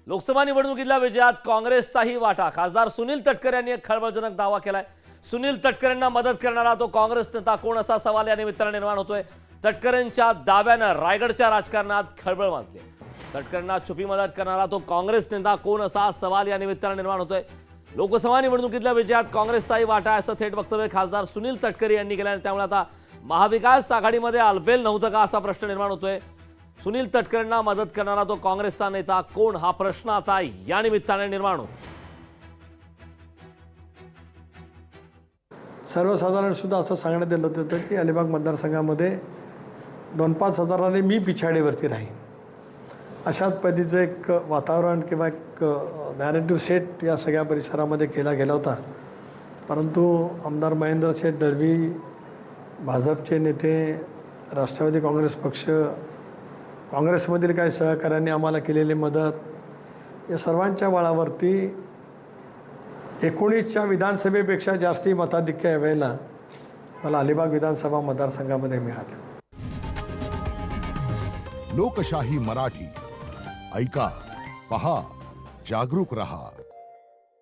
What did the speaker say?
लोकसभा निवडणुकीतल्या विजयात काँग्रेसचाही वाटा। खासदार सुनील तटकरे यांनी एक खळबळजनक दावा केलाय। सुनील तटकरेंना मदत करणारा तो काँग्रेस नेता कोण, असा सवाल या निमित्ताने निर्माण होतोय। तटकरेंच्या दाव्यानं रायगडच्या राजकारणात खळबळ माजली। तटकरेंना छुपी मदत करणारा तो काँग्रेस नेता कोण, असा सवाल या निमित्ताने निर्माण होतोय। लोकसभा निवडणुकीतल्या विजयात काँग्रेसचाही वाटा आहे, असं थेट वक्तव्य खासदार सुनील तटकरे यांनी केलं आहे। त्यामुळे आता महाविकास आघाडीमध्ये आलबेल नव्हतं का, असा प्रश्न निर्माण होतोय। सुनील तटकरेंना मदत करणारा तो काँग्रेसचा नेता कोण, हा प्रश्न आता या निमित्ताने निर्माण होतो। सर्वसाधारण सुद्धा असं सांगण्यात आलं होतं की अलिबाग मतदारसंघामध्ये 2-5 हजारांनी मी पिछाडीवरती राहीन, अशाच पद्धतीचं एक वातावरण किंवा एक नॅरेटिव्ह सेट या सगळ्या परिसरामध्ये केला गेला होता। परंतु आमदार महेंद्र शेठ दळवी, भाजपचे नेते, राष्ट्रवादी काँग्रेस पक्ष, काँग्रेसमधील काही सहकाऱ्यांनी आम्हाला केलेली मदत, या सर्वांच्या बळावरती 19च्या विधानसभेपेक्षा जास्ती मताधिक्य यावेळेला मला अलिबाग विधानसभा मतदारसंघामध्ये मिळालं। लोकशाही मराठी ऐका, पहा, जागरूक रहा।